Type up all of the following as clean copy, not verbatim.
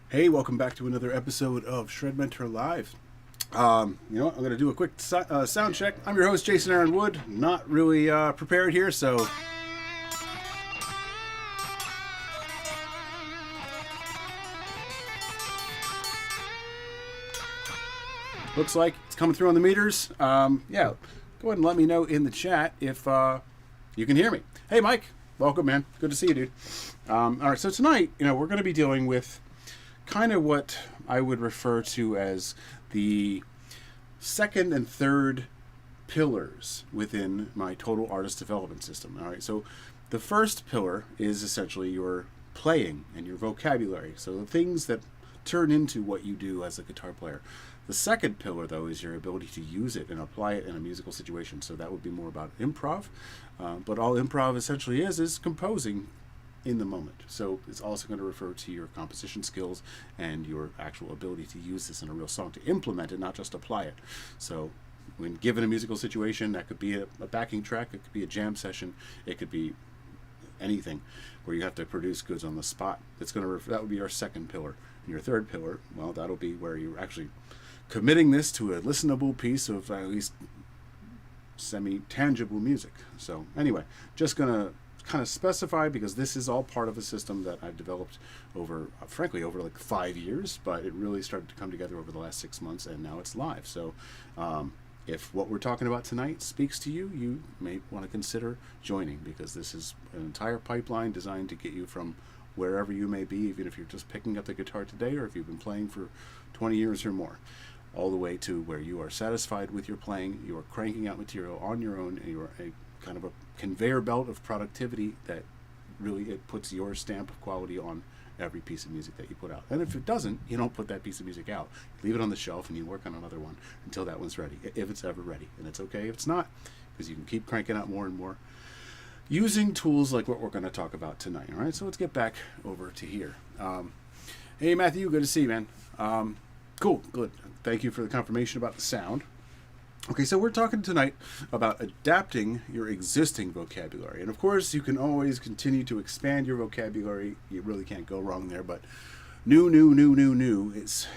Hey, welcome back to another episode of ShredMentor Live. You know what? I'm going to do a quick sound check. I'm your host, Jason Aaron Wood. Not really prepared here, so... Looks like it's coming through on the meters. Yeah, go ahead and let me know in the chat if you can hear me. Hey, Mike. Welcome, man. Good to see you, dude. All right, so tonight, you know, we're going to be dealing with kind of what I would refer to as the second and third pillars within my total artist development system. All right, so the first pillar is essentially your playing and your vocabulary. So the things that turn into what you do as a guitar player. The second pillar, though, is your ability to use it and apply it in a musical situation. So that would be more about improv. But all improv essentially is composing in the moment. So it's also going to refer to your composition skills and your actual ability to use this in a real song, to implement it, not just apply it. So when given a musical situation, that could be a backing track, it could be a jam session, it could be anything where you have to produce goods on the spot. That would be our second pillar. And your third pillar, well, that'll be where you're actually committing this to a listenable piece of at least semi-tangible music. So anyway, just going to kind of specify, because this is all part of a system that I've developed over, frankly, over like 5 years, but it really started to come together over the last 6 months, and now it's live. So if what we're talking about tonight speaks to you, you may want to consider joining, because this is an entire pipeline designed to get you from wherever you may be, even if you're just picking up the guitar today, or if you've been playing for 20 years or more, all the way to where you are satisfied with your playing, you are cranking out material on your own, and you're a kind of a conveyor belt of productivity that really, it puts your stamp of quality on every piece of music that you put out. And if it doesn't, you don't put that piece of music out. You leave it on the shelf and you work on another one until that one's ready, if it's ever ready. And it's okay if it's not, because you can keep cranking out more and more using tools like what we're going to talk about tonight. All right, so let's get back over to here. Hey, Matthew, good to see you, man. Cool, good. Thank you for the confirmation about the sound. Okay, so we're talking tonight about adapting your existing vocabulary. And of course, you can always continue to expand your vocabulary. You really can't go wrong there, but new, it's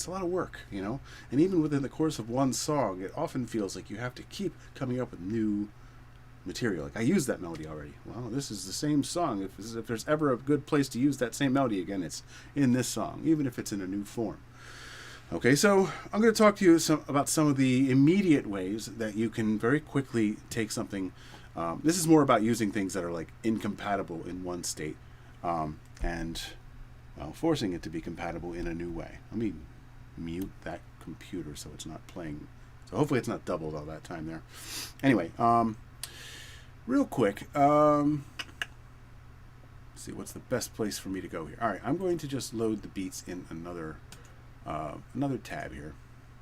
a lot of work, you know? And even within the course of one song, it often feels like you have to keep coming up with new material. Like, I used that melody already. Well, this is the same song. If there's ever a good place to use that same melody again, it's in this song, even if it's in a new form. Okay, so I'm going to talk to you about some of the immediate ways that you can very quickly take something. This is more about using things that are like incompatible in one state and forcing it to be compatible in a new way. Let me mute that computer so it's not playing. So hopefully it's not doubled all that time there. Anyway, real quick, let's see, what's the best place for me to go here? All right, I'm going to just load the beats in another tab here.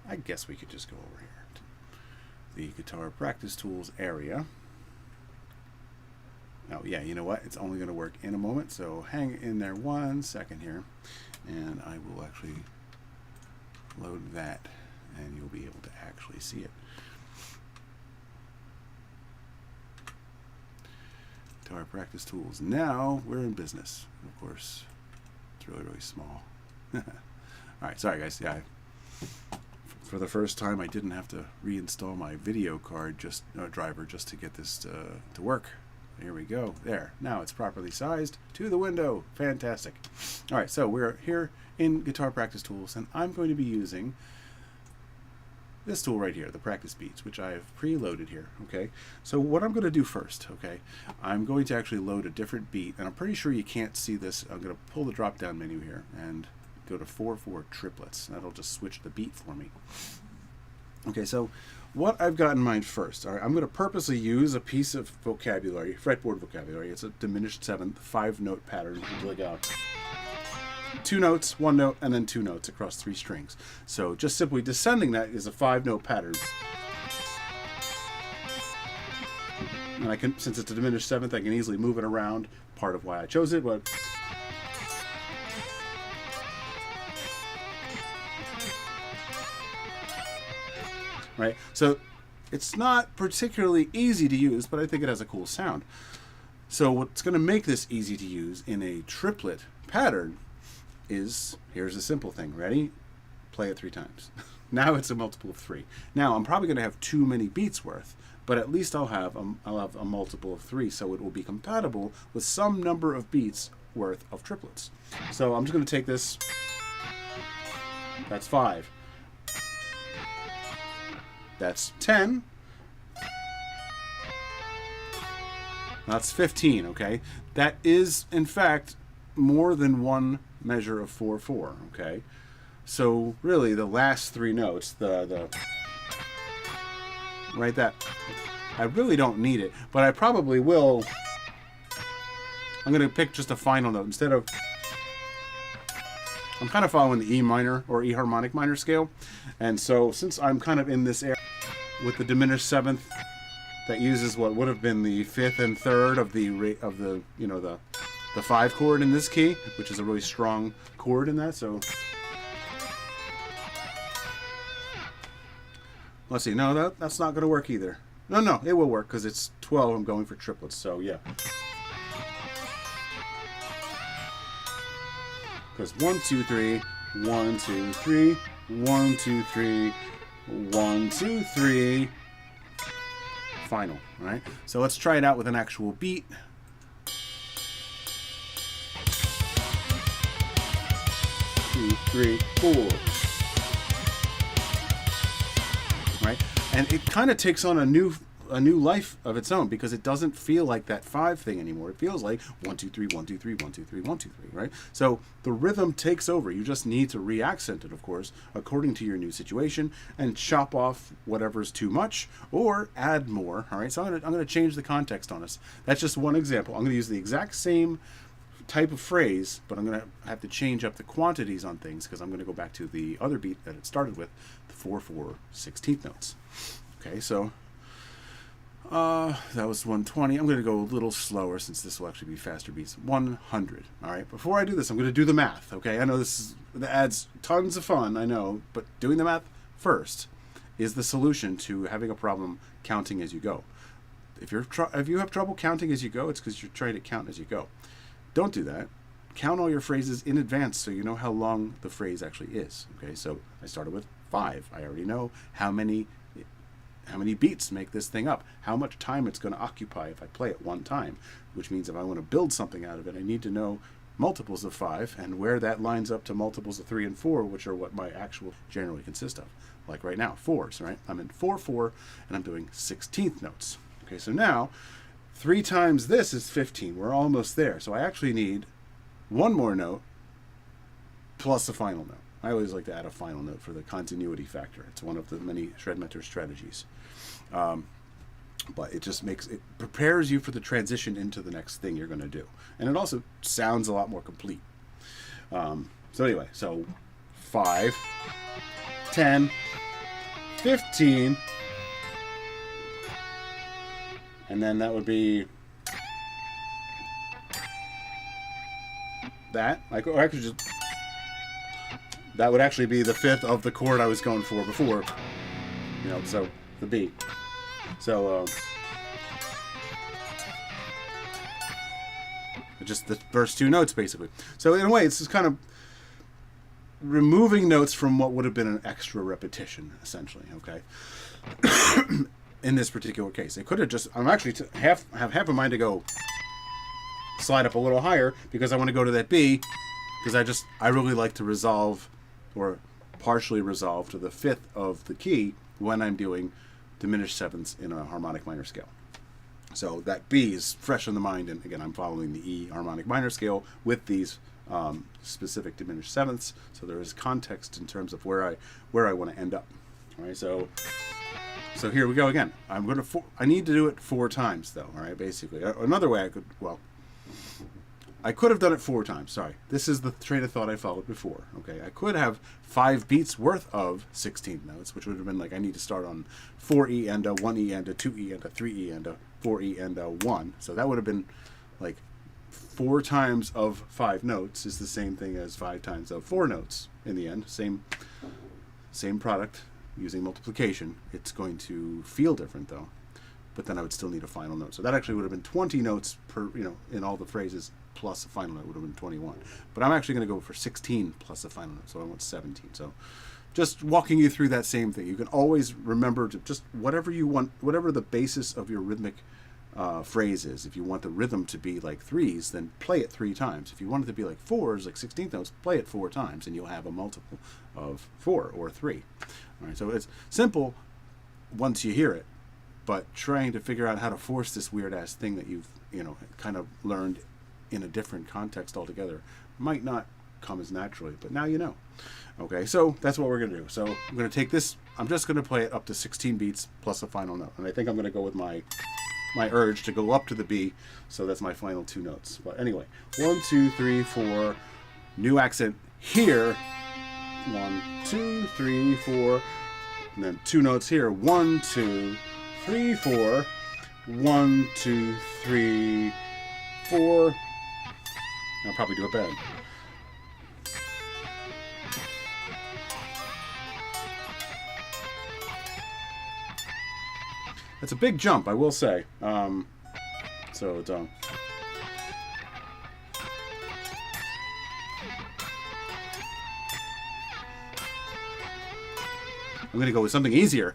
I guess we could just go over here to the guitar practice tools area. Oh yeah, you know what? It's only going to work in a moment, so hang in there 1 second here, and I will actually load that, and you'll be able to actually see it. Guitar practice tools. Now we're in business. Of course, it's really, really small. All right, sorry guys. Yeah, for the first time, I didn't have to reinstall my video card driver just to get this to work. Here we go. There. Now it's properly sized to the window. Fantastic. All right, so we're here in Guitar Practice Tools, and I'm going to be using this tool right here, the Practice Beats, which I have preloaded here. Okay, so what I'm going to do first, okay, I'm going to actually load a different beat, and I'm pretty sure you can't see this. I'm going to pull the drop-down menu here and go to 4/4 triplets. That'll just switch the beat for me. Okay, so what I've got in mind first, all right, I'm going to purposely use a piece of vocabulary, fretboard vocabulary. It's a diminished seventh, 5-note pattern. Like 2 notes, 1 note, and then 2 notes across 3 strings. So just simply descending that is a 5-note pattern. And I can, since it's a diminished seventh, I can easily move it around. Part of why I chose it, but right? So It's not particularly easy to use, but I think it has a cool sound. So what's going to make this easy to use in a triplet pattern is, here's a simple thing. Ready? Play it 3 times. Now it's a multiple of 3. Now I'm probably going to have too many beats worth, but at least I'll have a multiple of 3, so it will be compatible with some number of beats worth of triplets. So I'm just going to take this. That's 5. That's 10. That's 15, okay? That is, in fact, more than one measure of 4/4, okay? So really, the last 3 notes, right, that, I really don't need it, but I probably will. I'm going to pick just a final note instead of, I'm kind of following the E minor or E harmonic minor scale, and so since I'm kind of in this area with the diminished 7th that uses what would have been the 5th and 3rd of the you know, the 5 chord in this key, which is a really strong chord in that. So let's see. No, that's not going to work either. No, it will work because it's 12. I'm going for triplets. So yeah. Because 1, 2, 3, 1, 2, 3, 1, 2, 3, 1, 2, 3. Final, right? So let's try it out with an actual beat. Two, 3, 4. Right? And it kind of takes on a new life of its own because it doesn't feel like that 5 thing anymore. It feels like 1, 2, 3, 1, 2, 3, 1, 2, 3, 1, 2, 3, right? So the rhythm takes over. You just need to re-accent it, of course, according to your new situation and chop off whatever's too much or add more, all right? So I'm going to change the context on us. That's just one example. I'm going to use the exact same type of phrase, but I'm going to have to change up the quantities on things because I'm going to go back to the other beat that it started with, the 4/4 16th notes. Okay, so that was 120. I'm going to go a little slower since this will actually be faster beats. 100. All right. Before I do this, I'm going to do the math. Okay. I know that adds tons of fun. I know, but doing the math first is the solution to having a problem counting as you go. If you have trouble counting as you go, it's because you're trying to count as you go. Don't do that. Count all your phrases in advance so you know how long the phrase actually is. Okay. So I started with 5. I already know how many beats make this thing up, how much time it's going to occupy if I play it one time, which means if I want to build something out of it, I need to know multiples of 5 and where that lines up to multiples of 3 and 4, which are what my actual generally consist of. Like right now, 4s, right? I'm in 4/4 and I'm doing 16th notes. Okay, so now 3 times this is 15. We're almost there. So I actually need one more note plus a final note. I always like to add a final note for the continuity factor. It's one of the many ShredMentor strategies. But it just prepares you for the transition into the next thing you're going to do. And it also sounds a lot more complete. So anyway, so 5, 10, 15, and then that would be that. I could just... That would actually be the 5th of the chord I was going for before. You know, so the B. So, just the first 2 notes, basically. So, in a way, it's just kind of removing notes from what would have been an extra repetition, essentially, okay? In this particular case. It could have just... I'm actually have half a mind to go slide up a little higher because I want to go to that B because I really like to resolve or partially resolve to the 5th of the key when I'm doing diminished 7ths in a harmonic minor scale. So that B is fresh in the mind, and again, I'm following the E harmonic minor scale with these specific diminished 7ths, so there is context in terms of where I want to end up. All right, so here we go again. I need to do it 4 times though. All right, basically another way I could have done it 4 times. Sorry. This is the train of thought I followed before. Okay. I could have 5 beats worth of 16th notes, which would have been like I need to start on 4E and a 1E and a 2E and a 3E and a 4E and a 1. So that would have been like 4 times of 5 notes is the same thing as 5 times of 4 notes in the end. Same product. using multiplication. It's going to feel different though, but then I would still need a final note. So that actually would have been 20 notes per, in all the phrases plus a final note would have been 21. But I'm actually going to go for 16 plus a final note, so I want 17. So just walking you through that same thing. You can always remember to just whatever you want, whatever the basis of your rhythmic phrase is. If you want the rhythm to be like 3s, then play it 3 times. If you want it to be like 4s, like 16th notes, play it 4 times, and you'll have a multiple of 4 or 3. All right, so it's simple once you hear it, but trying to figure out how to force this weird ass thing that you've kind of learned in a different context altogether might not come as naturally, but now you know. Okay, so that's what we're going to do. So I'm going to take this, I'm just going to play it up to 16 beats plus a final note. And I think I'm going to go with my urge to go up to the B, so that's my final 2 notes. But anyway, 1, 2, 3, 4, new accent here, 1, 2, 3, 4, and then 2 notes here, 1, 2, 3, 4, 1, 2, 3, 4. I'll probably do it bad. It's a big jump, I will say. I'm going to go with something easier.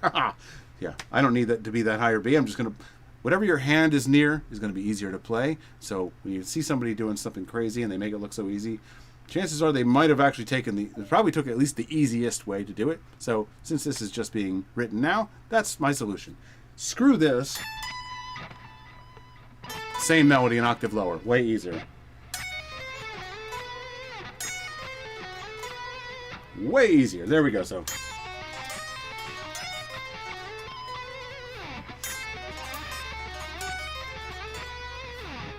Yeah, I don't need that to be that high or B. I'm just going to, whatever your hand is near is going to be easier to play. So when you see somebody doing something crazy and they make it look so easy, chances are they might have actually taken they probably took at least the easiest way to do it. So since this is just being written now, that's my solution. Screw this. Same melody, an octave lower. Way easier. Way easier. There we go. So.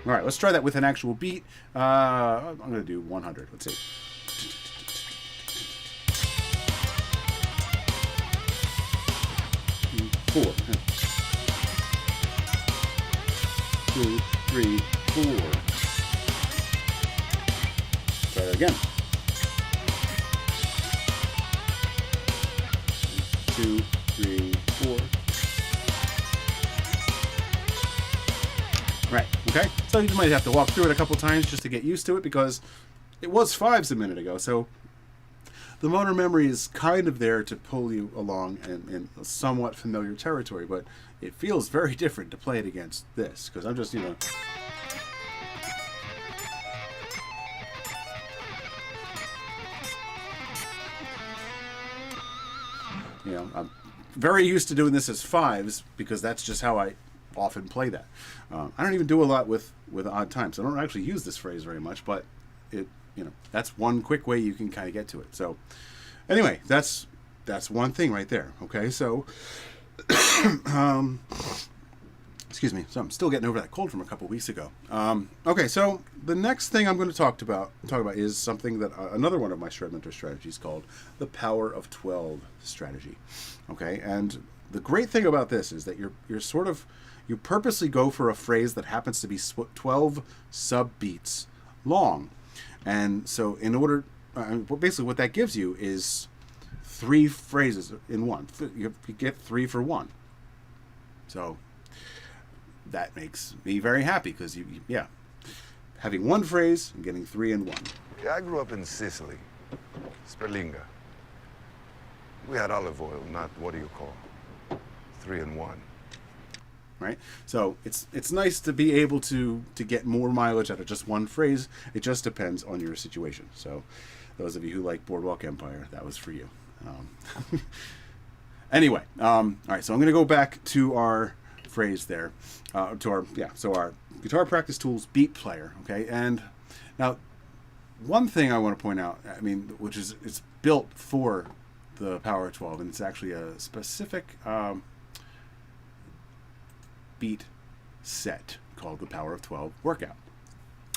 All right, let's try that with an actual beat. I'm going to do 100. Let's see. 4. 2, 3, 4. Try that again. 2, 3, 4. Right, okay? So you might have to walk through it a couple times just to get used to it, because it was 5s a minute ago, so the motor memory is kind of there to pull you along in somewhat familiar territory, but it feels very different to play it against this, because I'm just, I'm very used to doing this as 5s, because that's just how I often play that. I don't even do a lot with odd times. I don't actually use this phrase very much, but it, that's one quick way you can kind of get to it. So anyway, that's one thing right there. Okay, so excuse me. So I'm still getting over that cold from a couple weeks ago. Okay, so the next thing I'm going to talk about is something that another one of my ShredMentor strategies called the Power of 12 strategy. Okay, and the great thing about this is that you purposely go for a phrase that happens to be 12 sub beats long. And so in order, basically what that gives you is 3 phrases in one. You get 3 for 1. So that makes me very happy, because having 1 phrase and getting 3 in 1. Yeah, I grew up in Sicily, Sperlinga. We had olive oil, not, what do you call, 3 in 1. Right? So it's nice to be able to get more mileage out of just 1 phrase. It just depends on your situation. So those of you who like Boardwalk Empire, that was for you. Anyway, all right, so I'm going to go back to our phrase there, so our guitar practice tools beat player, okay? And now, one thing I want to point out, which is it's built for the Power of 12, and it's actually a specific beat set called the Power of 12 workout.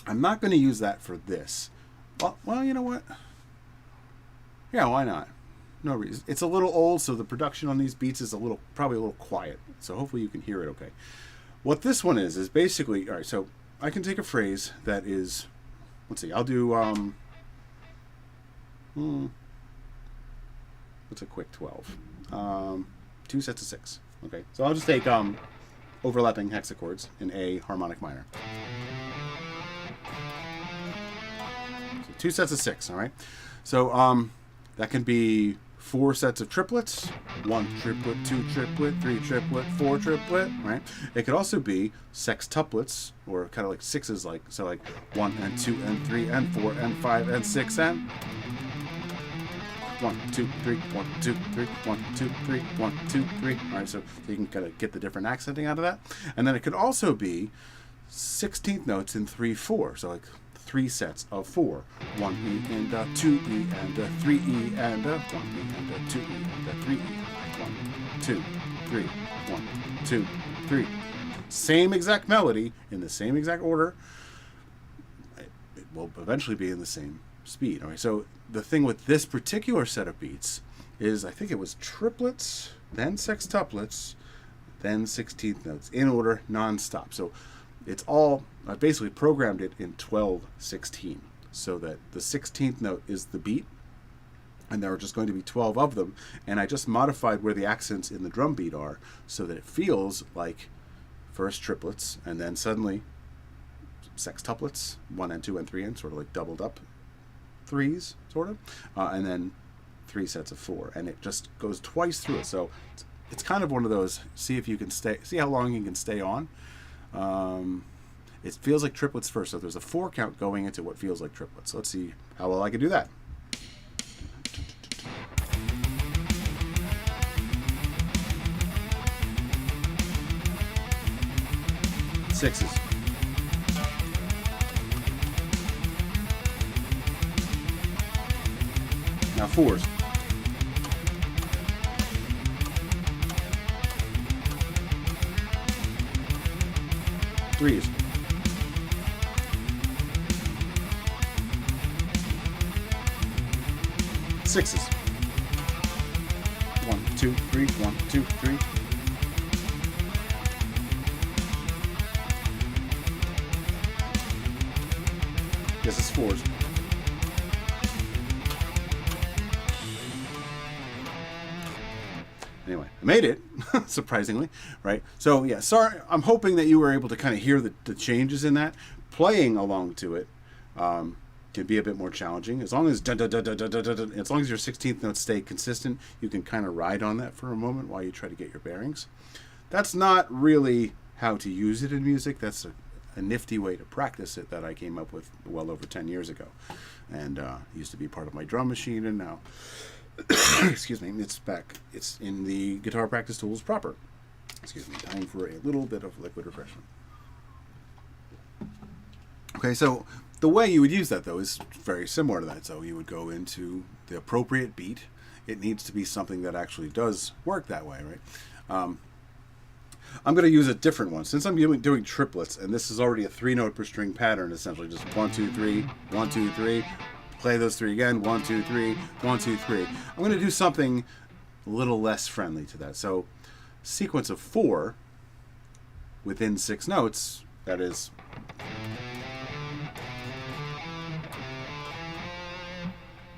I'm not going to use that for this. Well, you know what? Yeah, why not? No reason. It's a little old, so the production on these beats is probably a little quiet. So hopefully you can hear it okay. What this one is basically, all right, so I can take a phrase that is, let's see, I'll do, What's a quick 12? 2 sets of 6. Okay, so I'll just take overlapping hexachords in A harmonic minor. So 2 sets of 6, all right? So that can be 4 sets of triplets, 1 triplet, 2 triplet, 3 triplet, 4 triplet, right? It could also be sextuplets, or kind of like sixes, like, so like 1 and 2 and 3 and 4 and 5 and 6 and 1, 2, 3, 1, 2, 3, 1, 2, 3, 1, 2, 3. All right, so you can kind of get the different accenting out of that. And then it could also be 16th notes in 3/4, so like 3 sets of 4, 1E and 2E and 3E and 1E and 2E and 3E, 1, 2, 3, 1, 2, 3. Same exact melody in the same exact order. It will eventually be in the same speed. All right, so the thing with this particular set of beats is, I think it was triplets, then sextuplets, then 16th notes in order, non-stop. So it's all, I basically programmed it in 12/16, so that the 16th note is the beat, and there are just going to be 12 of them, and I just modified where the accents in the drum beat are so that it feels like first triplets, and then suddenly sextuplets, 1 and 2 and 3, and sort of like doubled up 3s, sort of, and then 3 sets of 4, and it just goes twice through it. So it's kind of one of those, see if you can see how long you can stay on. It feels like triplets first, so there's a 4 count going into what feels like triplets. So let's see how well I can do that. Sixes. Now 4s. Threes. Sixes. 1, 2, 3, 1, 2, 3. This is 4s. Anyway, I made it, surprisingly, right? So yeah, sorry, I'm hoping that you were able to kind of hear the changes in that. Playing along to it can be a bit more challenging. As long as as long as your 16th notes stay consistent, you can kind of ride on that for a moment while you try to get your bearings. That's not really how to use it in music. That's a nifty way to practice it that I came up with well over 10 years ago, and used to be part of my drum machine, and now excuse me, it's back. It's in the guitar practice tools proper. Excuse me, time for a little bit of liquid refreshment. Okay, so the way you would use that, though, is very similar to that. So you would go into the appropriate beat. It needs to be something that actually does work that way, right? I'm going to use a different one. Since I'm doing triplets, and this is already a 3-note per string pattern, essentially, just 1, 2, 3, 1, 2, 3, play those 3 again, 1, 2, 3, 1, 2, 3. I'm going to do something a little less friendly to that. So, sequence of 4 within 6 notes, that is,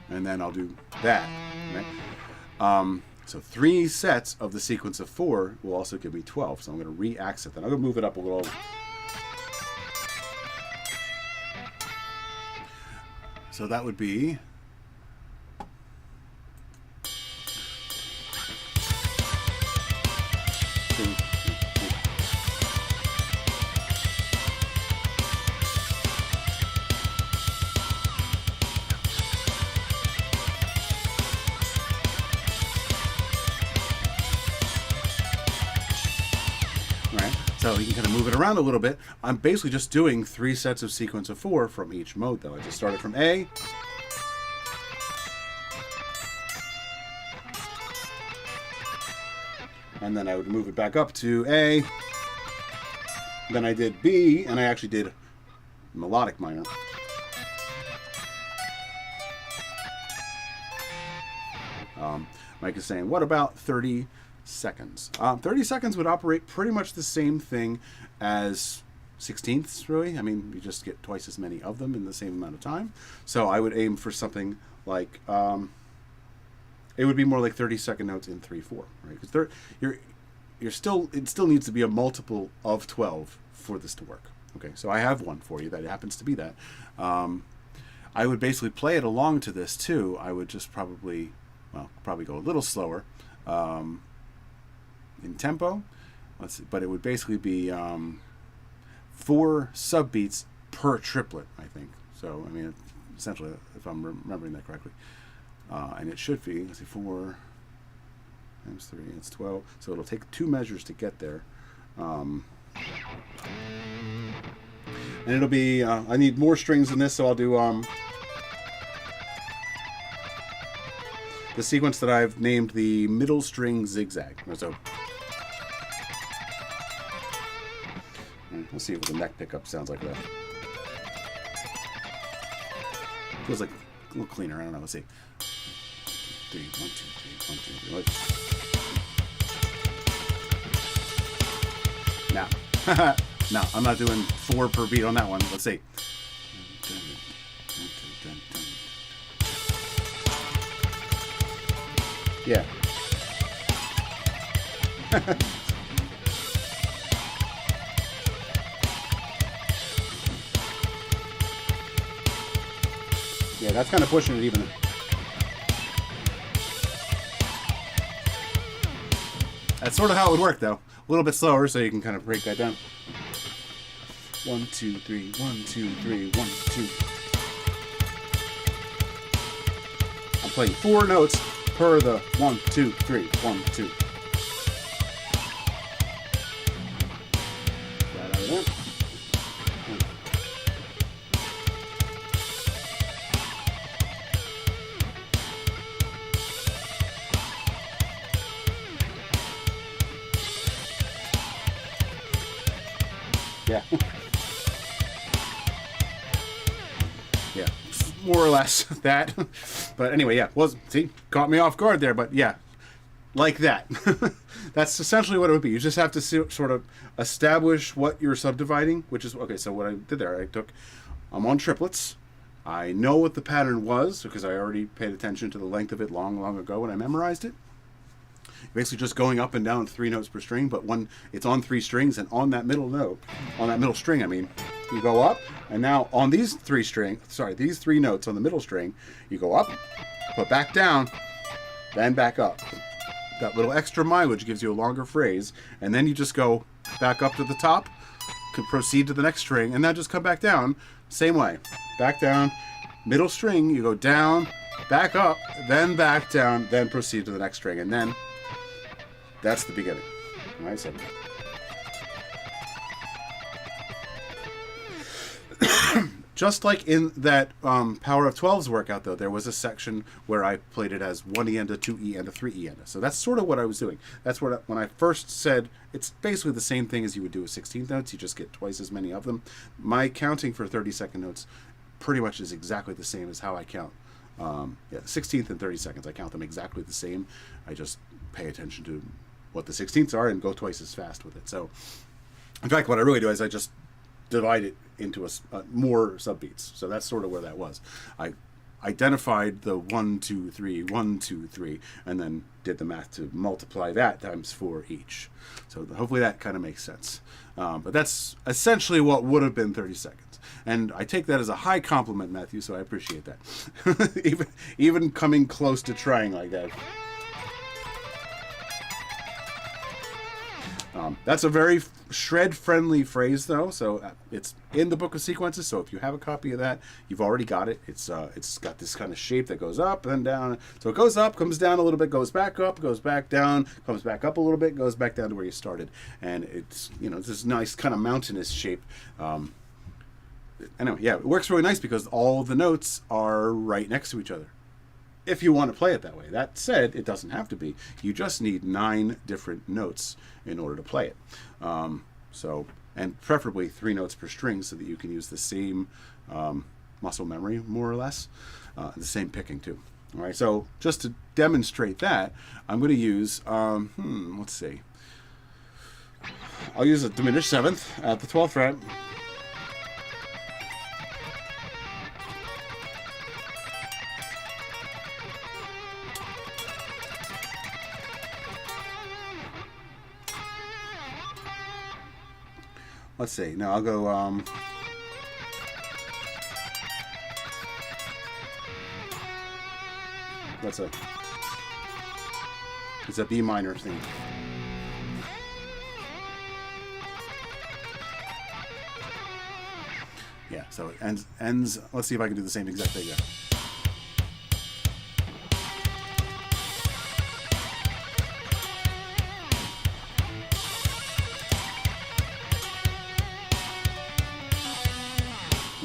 and then I'll do that, right? So 3 sets of the sequence of 4 will also give me 12. So I'm going to re-accent that. I'm going to move it up a little. So that would be so you can kind of move it around a little bit. I'm basically just doing 3 sets of sequence of 4 from each mode, though. I just started from A. And then I would move it back up to A. Then I did B, and I actually did melodic minor. Mike is saying, what about 30 seconds? 30 seconds would operate pretty much the same thing as 16ths, really. I mean, you just get twice as many of them in the same amount of time. So I would aim for something like it would be more like 30-second notes in 3/4, right? Because you're still, it still needs to be a multiple of 12 for this to work. Okay, so I have one for you that happens to be that. I would basically play it along to this too. I would just probably go a little slower in tempo. Let's see, but it would basically be 4 subbeats per triplet, I think. So, I mean, essentially, if I'm remembering that correctly. And it should be, let's see, 4 times 3, it's 12. So it'll take 2 measures to get there. And it'll be, I need more strings than this, so I'll do the sequence that I've named the middle string zigzag. So, let's see what the neck pickup sounds like that. Feels like a little cleaner, I don't know, let's see. 3, 1, 2, 3, 1, 2, 3. Now, no, I'm not doing 4 per beat on that one. Let's see. Yeah. Yeah, that's kind of pushing it even. That's sort of how it would work, though. A little bit slower, so you can kind of break that down. 1, 2, 3, 1, 2, 3, 1, 2. I'm playing 4 notes per the 1, 2, 3, 1, 2. That out of there. Yeah. Yeah, more or less that. But anyway, yeah, see, caught me off guard there, but yeah, like that. That's essentially what it would be. You just have to sort of establish what you're subdividing, which is, okay, so what I did there, I'm on triplets. I know what the pattern was because I already paid attention to the length of it long ago when I memorized it. Basically just going up and down 3 notes per string, but when it's on 3 strings, and on that middle string, I mean, you go up, and now on these 3 notes on the middle string, you go up, put back down, then back up. That little extra mileage gives you a longer phrase, and then you just go back up to the top, can proceed to the next string, and then just come back down, same way. Back down, middle string, you go down, back up, then back down, then proceed to the next string, and then that's the beginning. All right, so just like in that Power of 12s workout, though, there was a section where I played it as 1 E and a 2 E and a 3 E and a. So that's sort of what I was doing. That's what when I first said it's basically the same thing as you would do with 16th notes. You just get twice as many of them. My counting for 30-second notes pretty much is exactly the same as how I count. 16th and 30-seconds, I count them exactly the same. I just pay attention to what the 16ths are and go twice as fast with it. So, in fact, what I really do is I just divide it into more subbeats. So that's sort of where that was. I identified the 1, 2, 3, 1, 2, 3, and then did the math to multiply that times 4 each. So hopefully that kind of makes sense. But that's essentially what would have been 30 seconds. And I take that as a high compliment, Matthew, so I appreciate that. even coming close to trying like that. That's a very shred-friendly phrase, though, so it's in the book of sequences, so if you have a copy of that, you've already got it. It's got this kind of shape that goes up and down. So it goes up, comes down a little bit, goes back up, goes back down, comes back up a little bit, goes back down to where you started. And it's, it's this nice kind of mountainous shape. Anyway, yeah, it works really nice because all the notes are right next to each other, if you want to play it that way. That said, it doesn't have to be. You just need 9 different notes in order to play it. And preferably 3 notes per string so that you can use the same muscle memory, more or less, the same picking too. All right, so just to demonstrate that, I'm going to use, let's see. I'll use a diminished 7th at the 12th fret. let's see. Now I'll go. It's a B minor thing. Yeah, so it ends. Let's see if I can do the same exact thing. Yeah.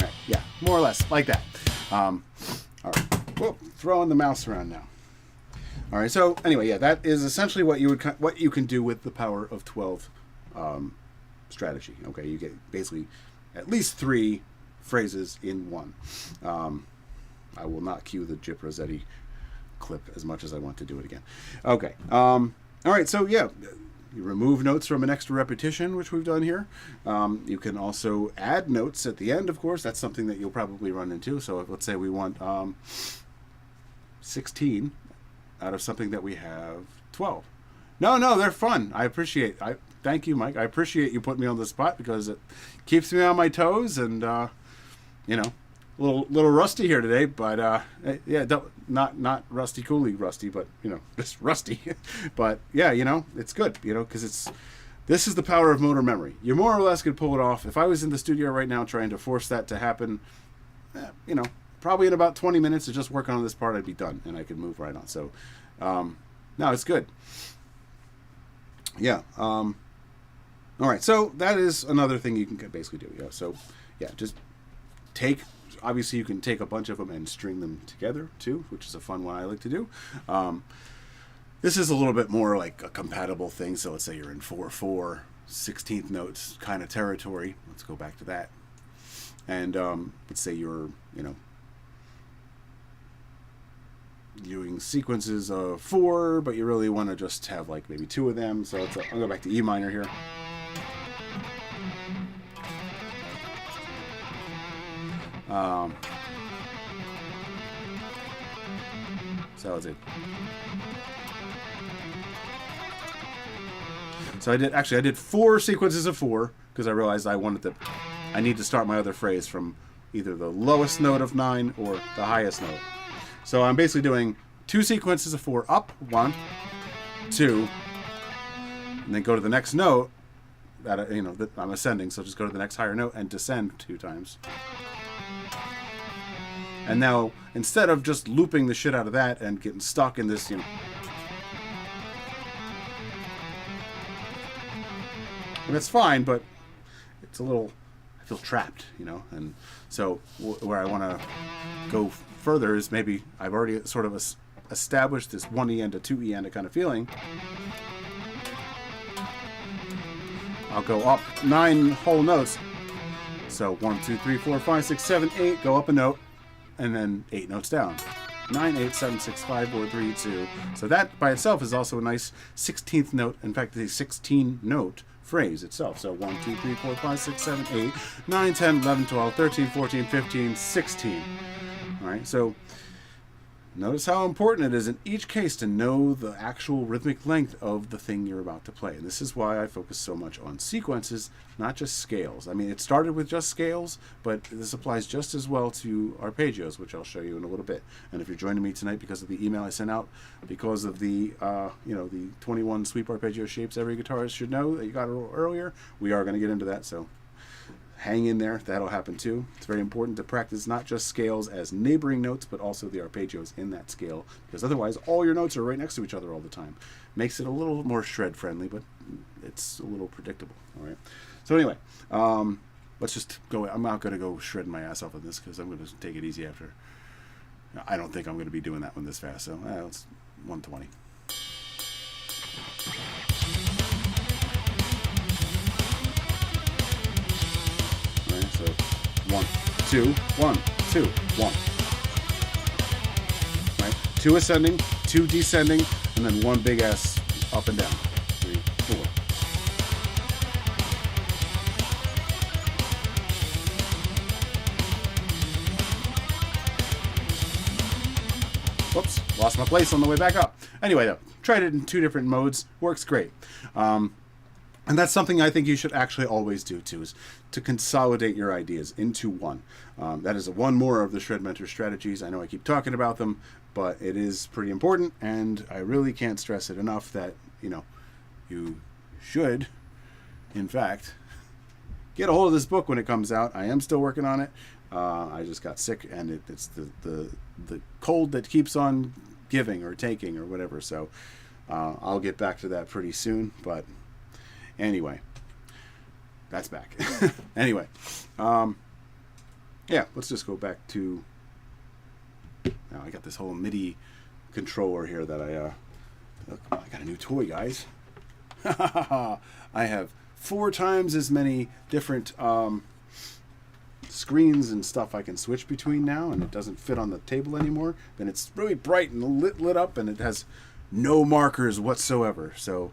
Right, yeah, more or less like that. All right, whoa, throwing the mouse around now. All right, so anyway, yeah, that is essentially what you can do with the Power of 12 strategy. Okay, you get basically at least 3 phrases in one. I will not cue the Gyp Rossetti clip as much as I want to do it again. Okay, all right, so yeah, you remove notes from an extra repetition, which we've done here. You can also add notes at the end, of course. That's something that you'll probably run into. So if, let's say we want 16 out of something that we have 12. No, they're fun. Thank you, Mike. I appreciate you putting me on the spot because it keeps me on my toes, and you know, a little rusty here today, but yeah, not Rusty Cooley rusty, but you know, just rusty. But yeah, you know, it's good, you know, because this is the power of motor memory. You more or less could pull it off. If I was in the studio right now trying to force that to happen, you know, probably in about 20 minutes to just work on this part, I'd be done and I could move right on. So, no, it's good. Yeah. All right. So that is another thing you can basically do. Yeah. So, yeah, just obviously you can take a bunch of them and string them together too, which is a fun one I like to do. This is a little bit more like a compatible thing. So let's say you're in 4/4, 16th notes kind of territory. Let's go back to that. And let's say you're, you know, doing sequences of 4, but you really want to just have like maybe 2 of them. So I'll go back to E minor here. So that was it. So I did 4 sequences of 4 because I realized I need to start my other phrase from either the lowest note of 9 or the highest note. So I'm basically doing 2 sequences of 4 up, 1, 2, and then go to the next note. That, you know, that I'm ascending, so just go to the next higher note and descend 2 times. And now, instead of just looping the shit out of that and getting stuck in this, you know, and it's fine, but it's I feel trapped, you know. And so where I want to go further is maybe I've already sort of established this 1E and a 2E and a kind of feeling. I'll go up 9 whole notes. So 1, 2, 3, 4, 5, 6, 7, 8, go up a note, and then 8 notes down. 9, 8, 7, 6, 5, 4, 3, 2. So that by itself is also a nice 16th note. In fact, the 16 note phrase itself. So 1, 2, 3, 4, 5, 6, 7, 8, 9, 10, 11, 12, 13, 14, 15, 16. All right, so notice how important it is in each case to know the actual rhythmic length of the thing you're about to play. And this is why I focus so much on sequences, not just scales. I mean, it started with just scales, but this applies just as well to arpeggios, which I'll show you in a little bit. And if you're joining me tonight because of the email I sent out, because of the, you know, the 21 sweep arpeggio shapes every guitarist should know that you got a little earlier, we are going to get into that. So hang in there. That'll happen too. It's very important to practice not just scales as neighboring notes, but also the arpeggios in that scale, because otherwise all your notes are right next to each other all the time. Makes it a little more shred friendly, but it's a little predictable. All right. So anyway, let's just go. I'm not going to go shredding my ass off of this because I'm going to take it easy after. I don't think I'm going to be doing that one this fast. So it's 120. So 1, 2, 1, 2, 1. Right? 2 ascending, 2 descending, and then 1 big ass up and down. 3, 4. Whoops, lost my place on the way back up. Anyway, though, tried it in 2 different modes. Works great. And that's something I think you should actually always do too, is to consolidate your ideas into one. That is one more of the ShredMentor strategies. I know I keep talking about them, but it is pretty important, and I really can't stress it enough that, you should, in fact, get a hold of this book when it comes out. I am still working on it. I just got sick, and it's the cold that keeps on giving or taking or whatever. So I'll get back to that pretty soon, but anyway, that's back. Anyway, yeah, let's just go back to. Now I got this whole MIDI controller here that I got a new toy, guys. I have 4 times as many different screens and stuff I can switch between now, and it doesn't fit on the table anymore. And it's really bright and lit up, and it has no markers whatsoever. So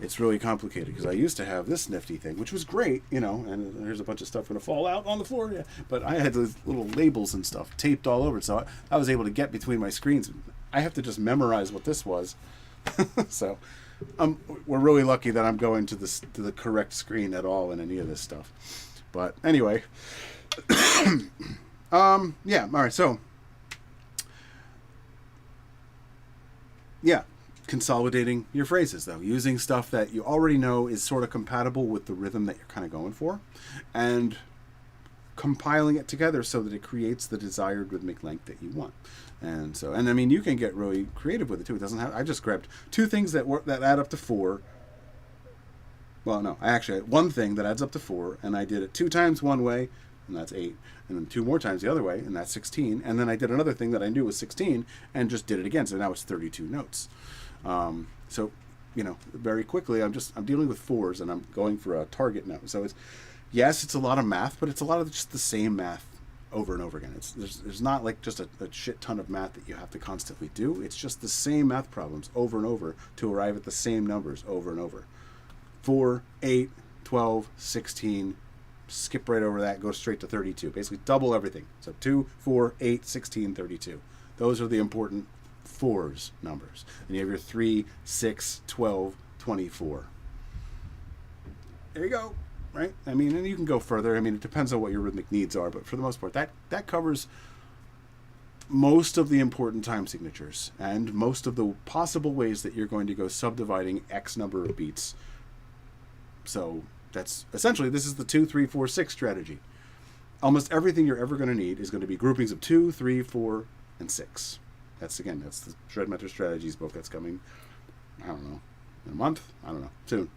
it's really complicated, because I used to have this nifty thing, which was great, and there's a bunch of stuff going to fall out on the floor. Yeah. But I had those little labels and stuff taped all over it, so I was able to get between my screens. I have to just memorize what this was. So we're really lucky that I'm going to the correct screen at all in any of this stuff. But anyway, yeah, all right, so yeah. Consolidating your phrases, though, using stuff that you already know is sort of compatible with the rhythm that you're kind of going for, and compiling it together so that it creates the desired rhythmic length that you want. And I mean, you can get really creative with it too. It doesn't have. I just grabbed 2 things that add up to 4. Well, no, I actually had 1 thing that adds up to 4, and I did it 2 times one way, and that's 8, and then 2 more times the other way, and that's 16. And then I did another thing that I knew was 16, and just did it again. So now it's 32 notes. So, very quickly, I'm dealing with 4s, and I'm going for a target note. So it's a lot of math, but it's a lot of just the same math over and over again. There's not like just a shit ton of math that you have to constantly do. It's just the same math problems over and over to arrive at the same numbers over and over. 4, 8, 12, 16, skip right over that, go straight to 32. Basically double everything. So 2, 4, 8, 16, 32. Those are the important 4s numbers. And you have your 3, 6, 12, 24. There you go, right? I mean, and you can go further. I mean, it depends on what your rhythmic needs are, but for the most part, that covers most of the important time signatures and most of the possible ways that you're going to go subdividing X number of beats. So that's essentially, this is the 2, 3, 4, 6 strategy. Almost everything you're ever going to need is going to be groupings of 2, 3, 4, and 6. That's the ShredMentor Strategies book that's coming, I don't know, in a month? I don't know, soon.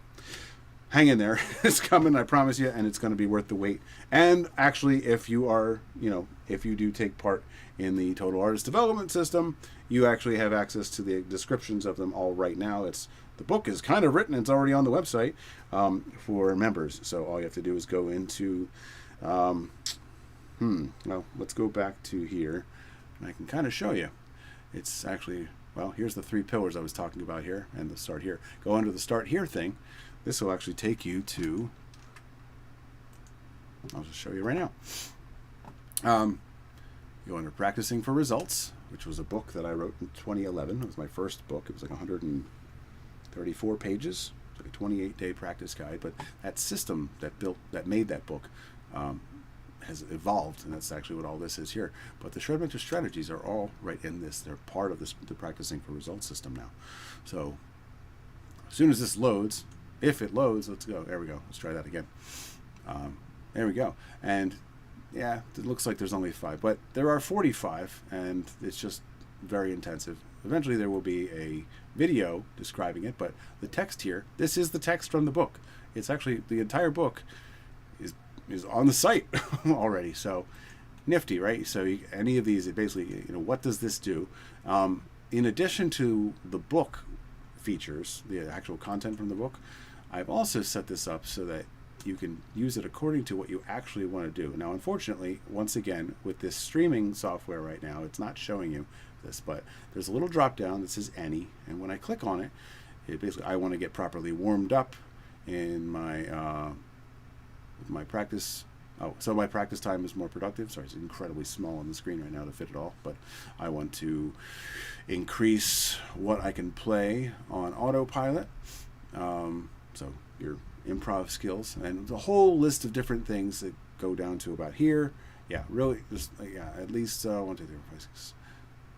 Hang in there. It's coming, I promise you, and it's going to be worth the wait. And actually, if you are, if you do take part in the Total Artist Development System, you actually have access to the descriptions of them all right now. The book is kind of written. It's already on the website for members. So all you have to do is go into, well, let's go back to here, and I can kind of show you. It's actually, well, here's the 3 pillars I was talking about here, and the start here. Go under the start here thing. This will actually take you to, I'll just show you right now. Go under Practicing for Results, which was a book that I wrote in 2011. It was my first book. It was like 134 pages. It was like a 28-day practice guide. But that system that made that book has evolved, and that's actually what all this is here. But the ShredMentor strategies are all right in this. They're part of the Practicing for Results system now. So as soon as this loads, if it loads, let's go. There we go. Let's try that again. There we go. And yeah, it looks like there's only 5, but there are 45, and it's just very intensive. Eventually there will be a video describing it, but the text here, this is the text from the book. It's actually, the entire book is on the site already. So nifty, right? So any of these, it basically, what does this do? In addition to the book features, the actual content from the book, I've also set this up so that you can use it according to what you actually want to do. Now, unfortunately, once again, with this streaming software right now, it's not showing you this, but there's a little drop down that says Any, and when I click on it, it basically, I want to get properly warmed up in my my practice. Oh, so my practice time is more productive. Sorry, it's incredibly small on the screen right now to fit it all, but I want to increase what I can play on autopilot. So improv skills, and the whole list of different things that go down to about here. Yeah, really, there's at least 1, 2, 3, 4, 5, 6,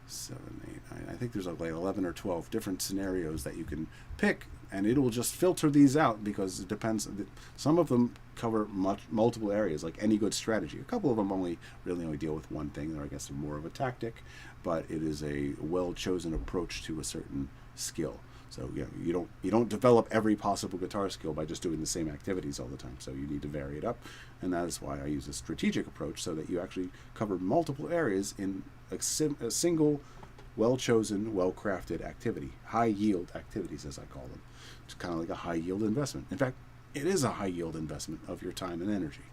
7, 8, 9. I think there's like 11 or 12 different scenarios that you can pick, and it will just filter these out because it depends. Some of them cover multiple areas, like any good strategy. A couple of them really only deal with one thing, or I guess more of a tactic, but it is a well-chosen approach to a certain skill. So you don't develop every possible guitar skill by just doing the same activities all the time. So you need to vary it up, and that is why I use a strategic approach, so that you actually cover multiple areas in a single, well-chosen, well-crafted activity. High-yield activities, as I call them. It's kind of like a high-yield investment. In fact, it is a high-yield investment of your time and energy.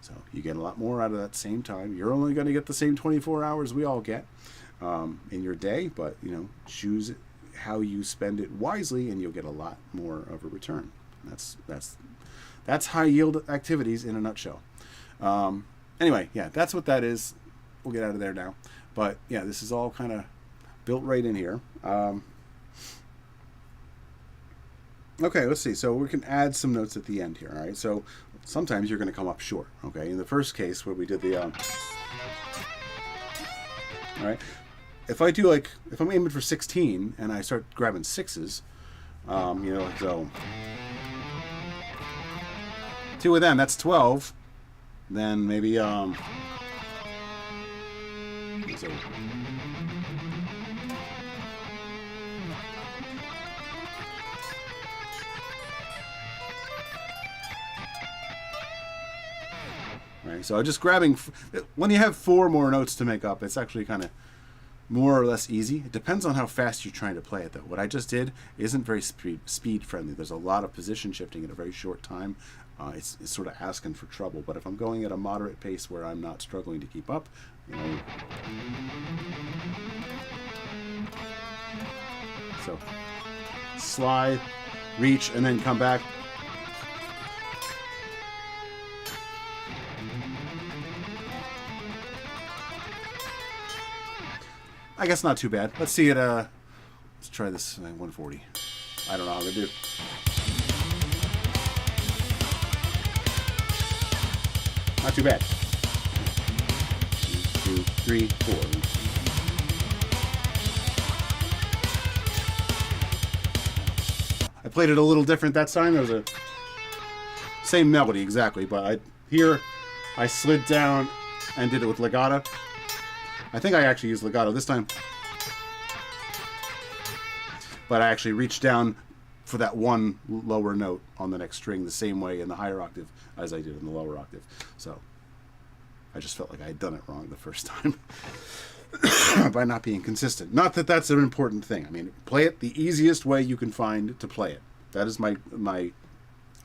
So you get a lot more out of that same time. You're only going to get the same 24 hours we all get in your day, but choose how you spend it wisely, and you'll get a lot more of a return. That's high yield activities in a nutshell. Anyway, yeah, that's what that is. We'll get out of there now, but yeah, this is all kind of built right in here. Okay, let's see. So we can add some notes at the end here. All right. So sometimes you're going to come up short. Okay. In the first case where we did the all right. If I do if I'm aiming for 16 and I start grabbing sixes, so 2 of them, that's 12. Then maybe so, right. So I'm just grabbing. When you have 4 more notes to make up, it's actually kind of more or less easy. It depends on how fast you're trying to play it, though. What I just did isn't very speed friendly. There's a lot of position shifting in a very short time. It's sort of asking for trouble. But if I'm going at a moderate pace where I'm not struggling to keep up, so slide, reach, and then come back. I guess not too bad. Let's see it. Let's try this 140. I don't know how to do. Not too bad. 1, 2, 3, 4. I played it a little different that time. There was a same melody exactly, but I slid down and did it with legato. I think I actually used legato this time, but I actually reached down for that one lower note on the next string the same way in the higher octave as I did in the lower octave. So I just felt like I had done it wrong the first time by not being consistent. Not that that's an important thing. I mean, play it the easiest way you can find to play it. That is my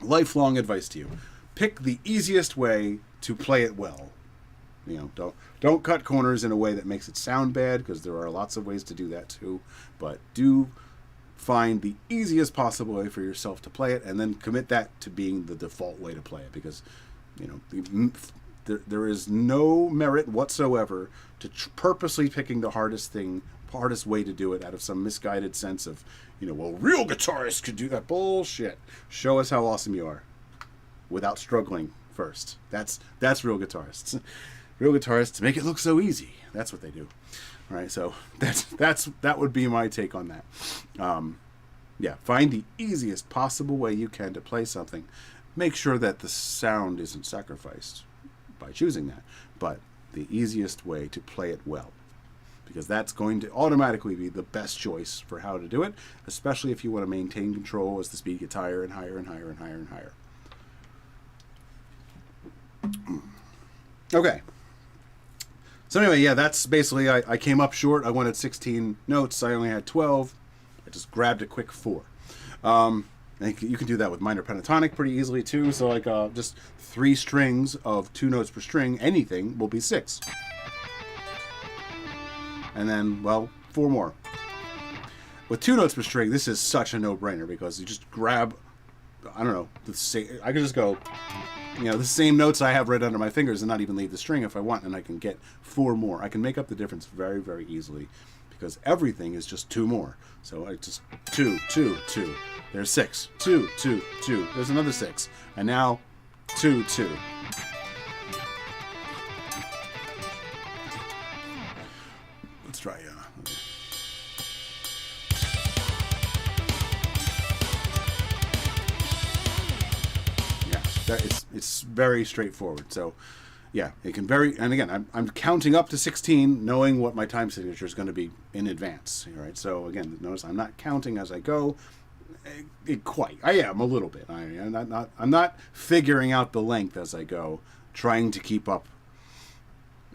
lifelong advice to you. Pick the easiest way to play it well. Don't cut corners in a way that makes it sound bad, because there are lots of ways to do that too. But do find the easiest possible way for yourself to play it, and then commit that to being the default way to play it, because there is no merit whatsoever to purposely picking the hardest way to do it out of some misguided sense of, well, real guitarists could do that. Bullshit. Show us how awesome you are without struggling first. That's real guitarists. Real guitarists make it look so easy. That's what they do. All right, so that would be my take on that. Yeah, find the easiest possible way you can to play something. Make sure that the sound isn't sacrificed by choosing that, but the easiest way to play it well, because that's going to automatically be the best choice for how to do it, especially if you want to maintain control as the speed gets higher and higher and higher and higher and higher. Okay. So anyway, yeah, that's basically, I came up short. I wanted 16 notes. I only had 12. I just grabbed a quick 4. You can do that with minor pentatonic pretty easily too. So just 3 strings of 2 notes per string, anything will be 6. And then, 4 more. With 2 notes per string, this is such a no-brainer, because you just grab, I don't know, I can just go, the same notes I have right under my fingers and not even leave the string if I want, and I can get 4 more. I can make up the difference very, very easily, because everything is just 2 more. So I just 2, 2, 2. There's 6. 2, 2, 2. There's another 6. And now 2, 2. Let's try yeah, it's very straightforward. So yeah, it can vary. And again, I'm counting up to 16, knowing what my time signature is going to be in advance. All right. So again, notice I'm not counting as I go. I am a little bit. I'm not figuring out the length as I go, trying to keep up.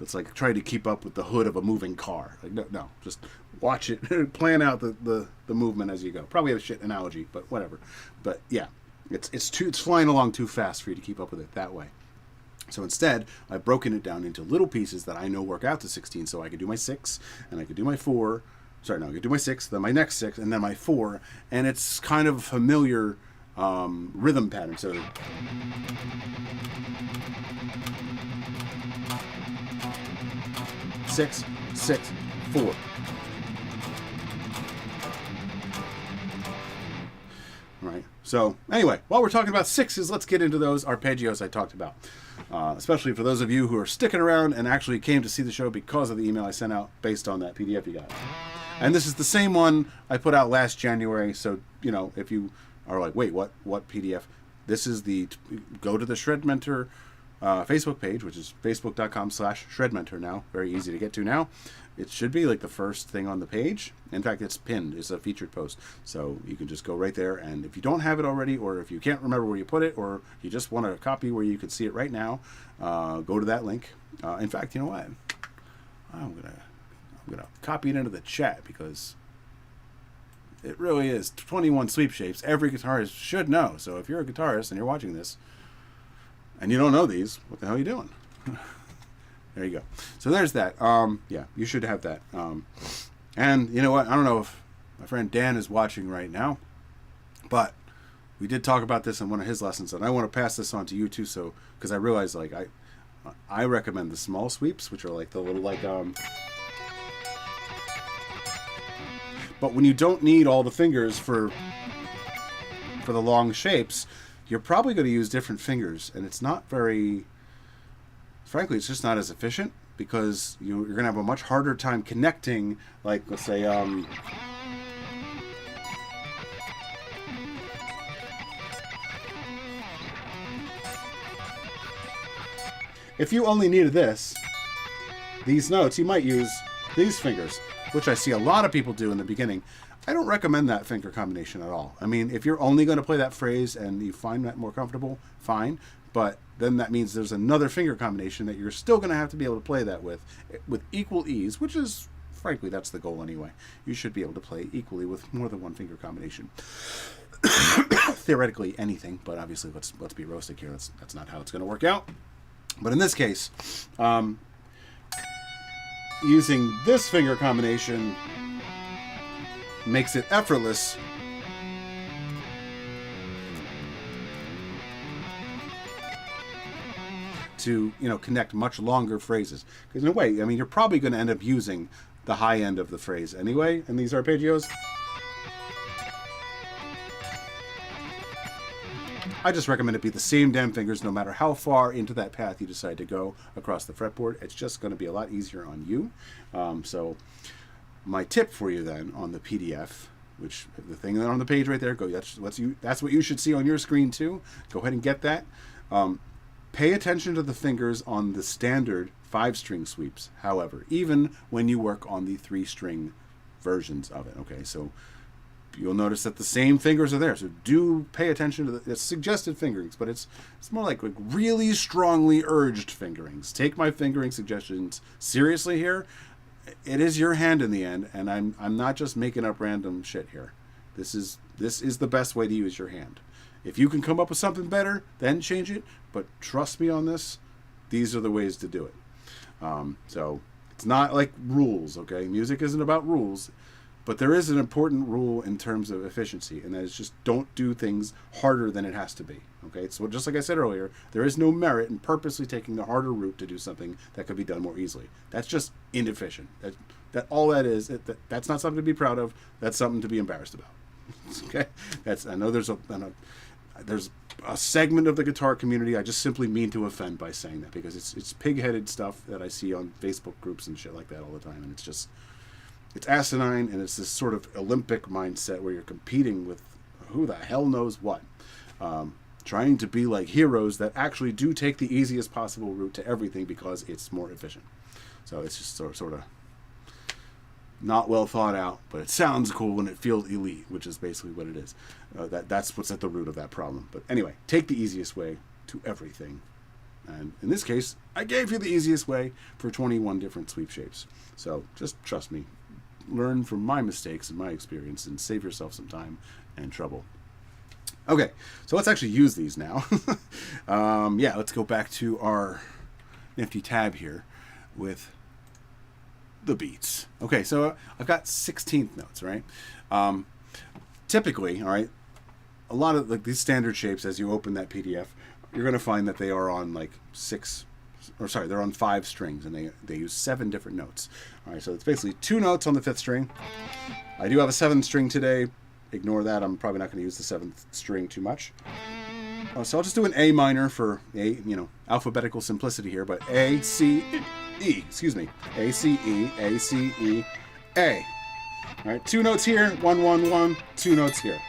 It's like trying to keep up with the hood of a moving car. Like no, just watch it, plan out the movement as you go. Probably a shit analogy, but whatever. But yeah, it's flying along too fast for you to keep up with it that way. So instead, I've broken it down into little pieces that I know work out to 16. So I could do my 6, and I could do my 4. Sorry, no, I could do my 6, then my next 6, and then my 4. And it's kind of a familiar rhythm pattern. So 6, 6, 4. Right. So anyway, while we're talking about 6s, let's get into those arpeggios I talked about. Especially for those of you who are sticking around and actually came to see the show because of the email I sent out based on that PDF you got. And this is the same one I put out last January. So, you know, if you are like, wait, what PDF? This is go to the ShredMentor Facebook page, which is facebook.com/ShredMentor now. Very easy to get to now. It should be like the first thing on the page. In fact, it's pinned. It's a featured post. So you can just go right there. And if you don't have it already, or if you can't remember where you put it, or you just want a copy where you can see it right now, go to that link. In fact, you know what? I'm gonna copy it into the chat because it really is 21 sweep shapes. Every guitarist should know. So if you're a guitarist and you're watching this and you don't know these, what the hell are you doing? There you go. So there's that. Yeah, you should have that. And you know what? I don't know if my friend Dan is watching right now, but we did talk about this in one of his lessons, and I want to pass this on to you too. So because I realize like I recommend the small sweeps, which are like the little but when you don't need all the fingers for the long shapes, you're probably going to use different fingers, and it's not very. Frankly, it's just not as efficient because you're going to have a much harder time connecting, like, let's say, if you only needed these notes, you might use these fingers, which I see a lot of people do in the beginning. I don't recommend that finger combination at all. I mean, if you're only going to play that phrase and you find that more comfortable, fine. But then that means there's another finger combination that you're still going to have to be able to play that with equal ease, which is, frankly, that's the goal anyway. You should be able to play equally with more than one finger combination. Theoretically, anything, but obviously, let's be realistic here. That's not how it's going to work out. But in this case, using this finger combination makes it effortless to, connect much longer phrases. Because in a way, I mean, you're probably going to end up using the high end of the phrase anyway in these arpeggios. I just recommend it be the same damn fingers no matter how far into that path you decide to go across the fretboard. It's just going to be a lot easier on you. So my tip for you then on the PDF, which the thing on the page right there, that's what you should see on your screen too. Go ahead and get that. Pay attention to the fingers on the standard 5-string sweeps, however, even when you work on the 3-string versions of it. Okay, so you'll notice that the same fingers are there. So do pay attention to the suggested fingerings, but it's more like really strongly urged fingerings. Take my fingering suggestions seriously here. It is your hand in the end, and I'm not just making up random shit here. This is the best way to use your hand. If you can come up with something better, then change it. But trust me on this, these are the ways to do it. So it's not like rules, okay? Music isn't about rules, but there is an important rule in terms of efficiency, and that is just don't do things harder than it has to be, okay? So just like I said earlier, there is no merit in purposely taking the harder route to do something that could be done more easily. That's just inefficient. That all that is, that's not something to be proud of. That's something to be embarrassed about. Okay, I know there's a segment of the guitar community I just simply mean to offend by saying that, because it's pig-headed stuff that I see on Facebook groups and shit like that all the time, and it's asinine, and it's this sort of Olympic mindset where you're competing with who the hell knows what, trying to be like heroes that actually do take the easiest possible route to everything because it's more efficient. So it's just sort of not well thought out, but it sounds cool and it feels elite, which is basically what it is. That's what's at the root of that problem. But anyway, take the easiest way to everything. And in this case, I gave you the easiest way for 21 different sweep shapes. So just trust me. Learn from my mistakes and my experience and save yourself some time and trouble. Okay, so let's actually use these now. Yeah, let's go back to our nifty tab here with the beats. Okay, so I've got 16th notes, right? Typically, all right, a lot of like these standard shapes, as you open that PDF, you're going to find that they are on like they're on 5 strings, and they use 7 different notes. All right, so it's basically 2 notes on the 5th string. I do have a 7th string today. Ignore that. I'm probably not going to use the 7th string too much. So I'll just do an A minor for alphabetical simplicity here, but A, C, E, excuse me. A, C, E, A, C, E, A. All right, 2 notes here, 1, 1, 1, 2 notes here.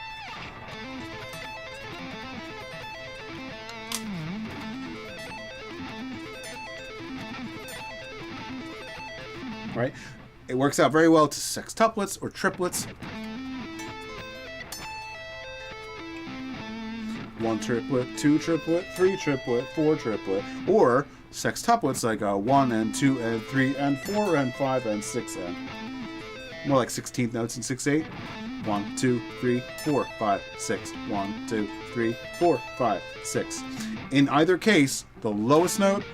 All right, it works out very well to sextuplets or triplets. 1 triplet, 2 triplet, 3 triplet, 4 triplet, or sextuplets like 1 and 2 and 3 and 4 and 5 and 6 and more like 16th notes in 6/8. 1, 2, 3, 4, 5, 6. 1, 2, 3, 4, 5, 6. In either case, the lowest note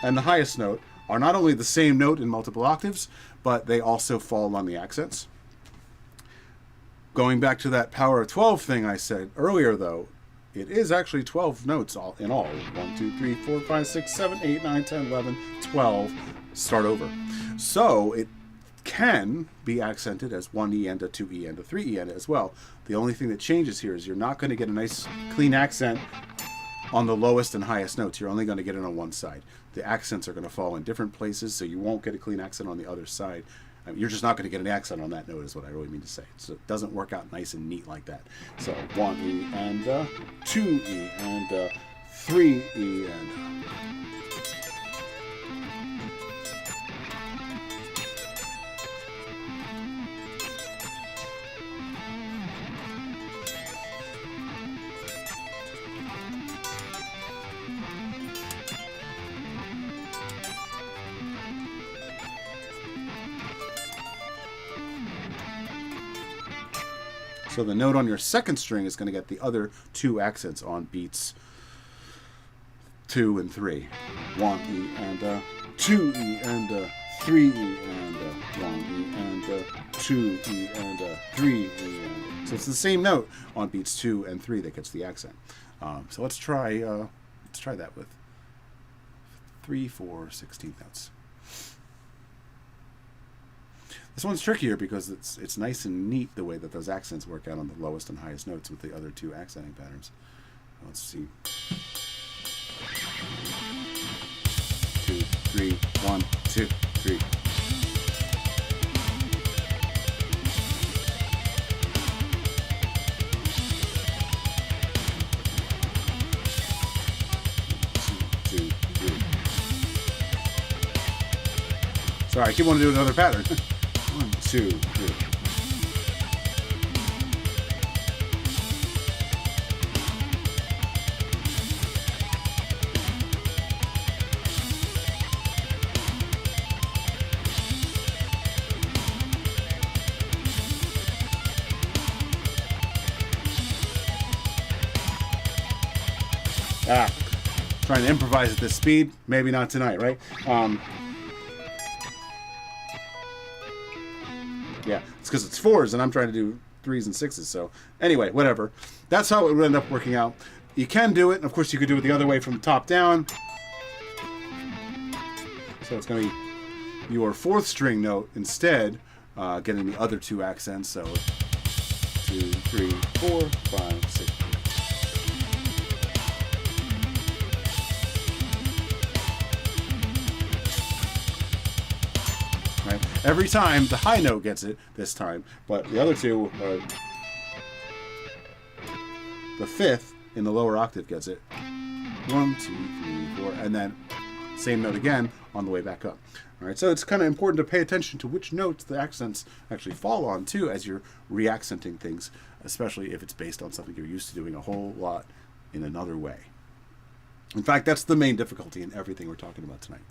and the highest note are not only the same note in multiple octaves, but they also fall on the accents. Going back to that power of 12 thing I said earlier, though, it is actually 12 notes in all. 1, 2, 3, 4, 5, 6, 7, 8, 9, 10, 11, 12. Start over. So it can be accented as 1E and a 2E and a 3E and as well. The only thing that changes here is you're not going to get a nice clean accent on the lowest and highest notes. You're only going to get it on one side. The accents are going to fall in different places, so you won't get a clean accent on the other side. I mean, you're just not going to get an accent on that note is what I really mean to say. So it doesn't work out nice and neat like that. So 1E and 2E and 3E and... So the note on your second string is going to get the other 2 accents on beats 2 and 3. 1E and 2E and 3E and 1E and 2E and 3E. And so it's the same note on beats 2 and 3 that gets the accent. So let's try that with 3, 4, 16th notes. This one's trickier because it's nice and neat the way that those accents work out on the lowest and highest notes with the other 2 accenting patterns. Let's see. 2, 3, 1, 2, 3. Sorry, I keep wanting to do another pattern. 1, 2, 3. Trying to improvise at this speed, maybe not tonight, right? Yeah, it's because it's 4s and I'm trying to do 3s and 6s. So anyway, whatever. That's how it would end up working out. You can do it. And of course, you could do it the other way from the top down. So it's going to be your 4th string note instead, getting the other 2 accents. So 2, 3, 4, 5, 6. Right? Every time the high note gets it this time, but the other two, the fifth in the lower octave gets it. 1, 2, 3, 4, and then same note again on the way back up. All right, so it's kind of important to pay attention to which notes the accents actually fall on too as you're reaccenting things, especially if it's based on something you're used to doing a whole lot in another way. In fact, that's the main difficulty in everything we're talking about tonight.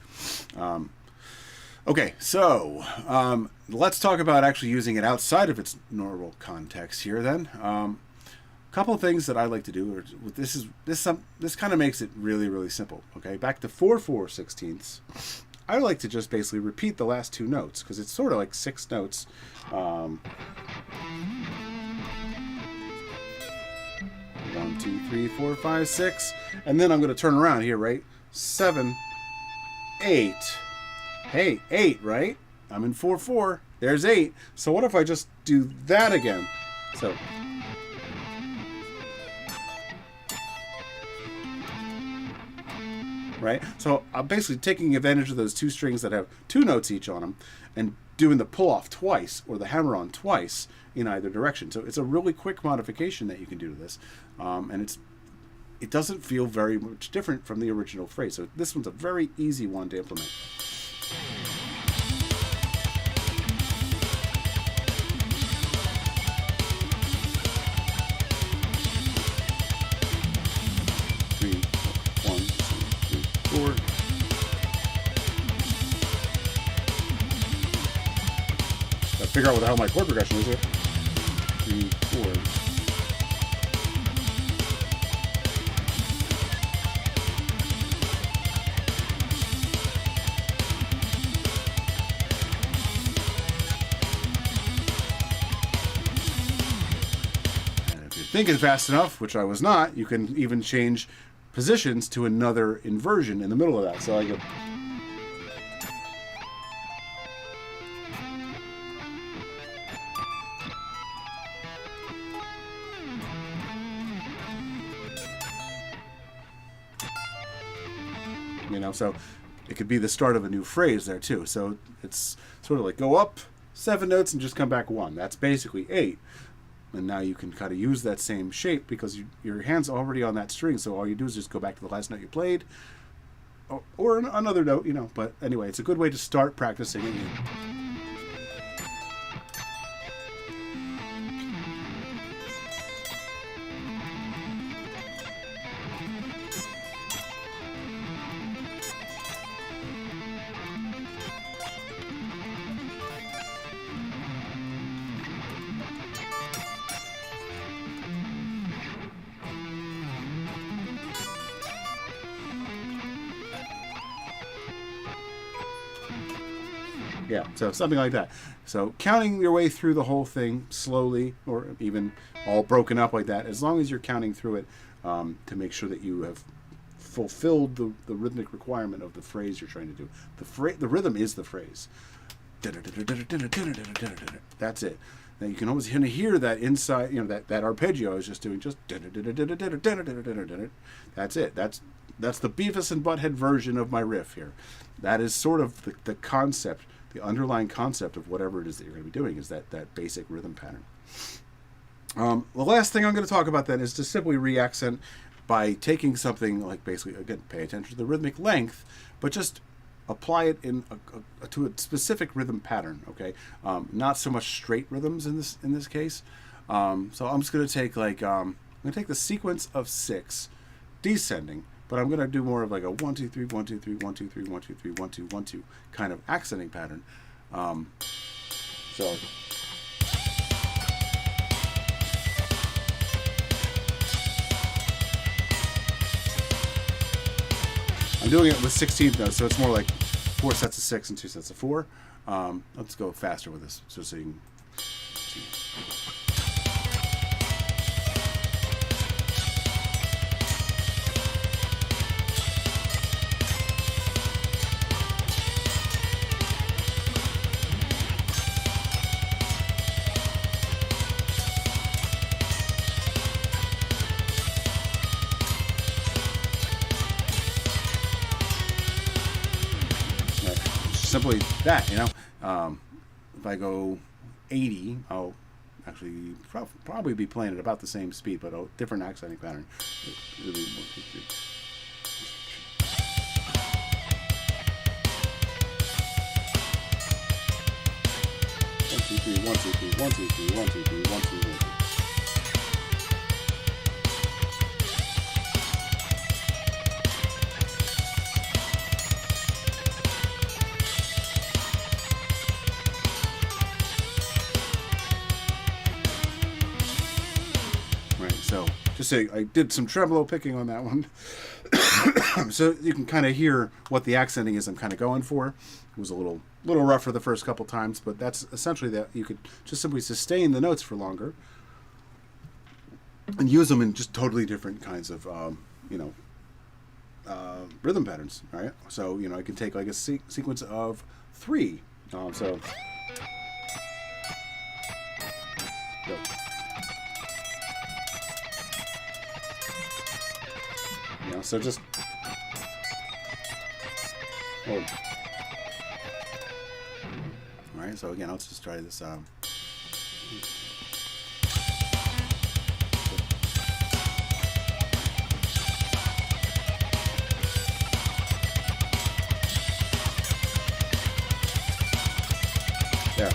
Okay, so let's talk about actually using it outside of its normal context here then. Couple of things that I like to do. This kind of makes it really, really simple. Okay, back to 4/4/16. I like to just basically repeat the last two notes because it's sort of like 6 notes. 1, 2, 3, 4, 5, 6, and then I'm going to turn around here, right? 7, 8. Hey, 8, right? I'm in 4/4. There's 8. So what if I just do that again? So. Right? So I'm basically taking advantage of those two strings that have 2 notes each on them and doing the pull-off twice or the hammer-on twice in either direction. So it's a really quick modification that you can do to this. And it doesn't feel very much different from the original phrase. So this one's a very easy one to implement. Figure out what the hell my chord progression is here. 3, 4. And if you're thinking fast enough, which I was not, you can even change positions to another inversion in the middle of that. So I go. You know, so it could be the start of a new phrase there too. So it's sort of like go up 7 notes and just come back 1. That's basically 8. And now you can kind of use that same shape because your hand's already on that string. So all you do is just go back to the last note you played or another note, you know. But anyway, it's a good way to start practicing it. Yeah, so something like that. So counting your way through the whole thing slowly, or even all broken up like that, as long as you're counting through it to make sure that you have fulfilled the rhythmic requirement of the phrase you're trying to do. The rhythm is the phrase. That's it. Now you can always hear that inside, you know, that arpeggio I was just doing. Just that's it. That's the Beavis and Butthead version of my riff here. That is sort of the concept. The underlying concept of whatever it is that you're going to be doing is that basic rhythm pattern. The last thing I'm going to talk about then is to simply reaccent by taking something like basically, again, pay attention to the rhythmic length, but just apply it to a specific rhythm pattern. Okay, not so much straight rhythms in this case. So I'm just going to take I'm going to take the sequence of 6 descending. But I'm going to do more of like a 1, 2, 3, 1, 2, 3, 1, 2, 3, 1, 2, 3, 1, 2, 1, 2 kind of accenting pattern. So I'm doing it with 16th notes, so it's more like 4 sets of 6 and 2 sets of 4. Let's go faster with this, so you can see. simply that, you know. If I go 80, I'll actually probably be playing at about the same speed, but a different accenting pattern. It'll be 1, 2, 3. 1, 2, 3, 1, 2, 3, 1, 2, 3, 1, 2, 3, 1, 2, 3. Right, so just say I did some tremolo picking on that one. So you can kind of hear what the accenting is I'm kind of going for. It was a little rougher the first couple times, but that's essentially that you could just simply sustain the notes for longer and use them in just totally different kinds of, rhythm patterns. All right, so I can take like a sequence of 3. So. Go. So just hold. All right, so again, let's just try this out. There.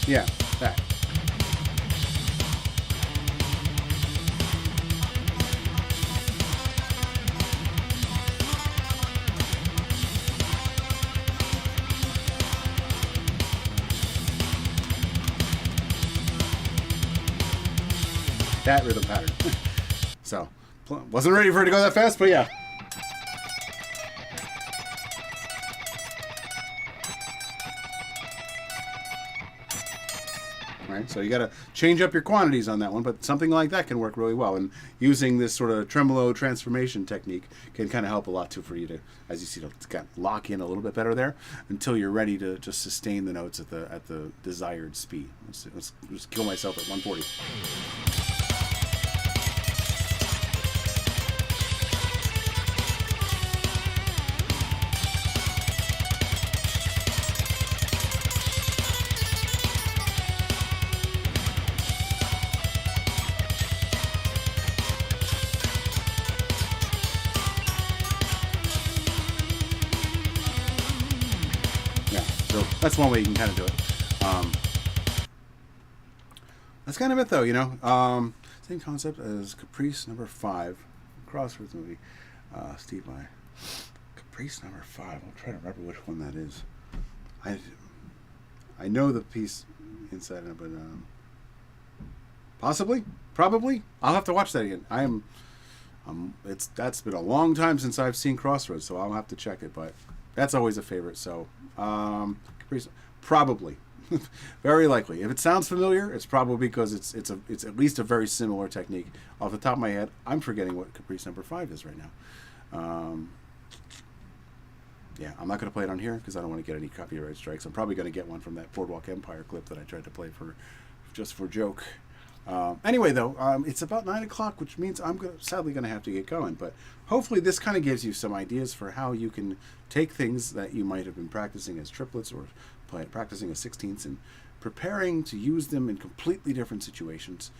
Yeah, that. That rhythm pattern. So, wasn't ready for it to go that fast, but yeah. Right, so you got to change up your quantities on that one, but something like that can work really well. And using this sort of tremolo transformation technique can kind of help a lot too for you to, as you see, it's got lock in a little bit better there until you're ready to just sustain the notes at the desired speed. Let's just kill myself at 140. So that's one way you can kind of do it. That's kind of it, though. Same concept as Caprice number 5, Crossroads movie. Steve Vai. Caprice number 5. I'll try to remember which one that is. I know the piece inside it, but possibly, probably. I'll have to watch that again. That's been a long time since I've seen Crossroads, so I'll have to check it. But that's always a favorite. So. Caprice, probably, very likely. If it sounds familiar, it's probably because it's at least a very similar technique. Off the top of my head, I'm forgetting what Caprice number 5 is right now. Yeah, I'm not going to play it on here because I don't want to get any copyright strikes. I'm probably going to get one from that Boardwalk Empire clip that I tried to play just for joke. Anyway, though, it's about 9 o'clock, which means I'm sadly going to have to get going. But hopefully this kind of gives you some ideas for how you can take things that you might have been practicing as triplets or practicing as sixteenths and preparing to use them in completely different situations.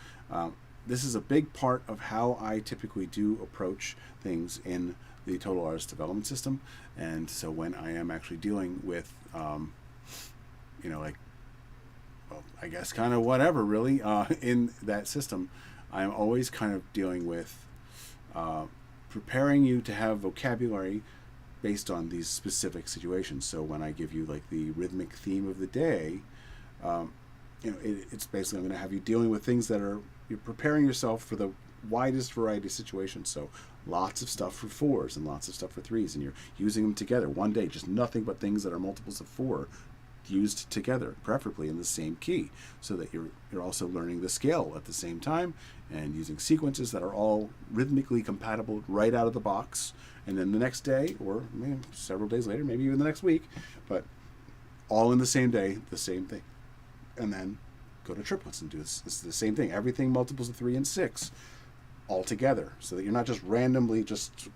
This is a big part of how I typically do approach things in the Total Artist Development System. And so when I am actually dealing with, I guess kind of whatever really in that system, I'm always kind of dealing with preparing you to have vocabulary based on these specific situations. So when I give you like the rhythmic theme of the day, it's basically I'm going to have you dealing with things that you're preparing yourself for the widest variety of situations. So lots of stuff for 4s and lots of stuff for 3s, and you're using them together one day, just nothing but things that are multiples of 4 used together, preferably in the same key, so that you're also learning the scale at the same time and using sequences that are all rhythmically compatible right out of the box. And then the next day, or maybe several days later, maybe even the next week, but all in the same day, the same thing. And then go to triplets and do this. It's the same thing. Everything multiples of 3 and 6 all together, so that you're not just randomly just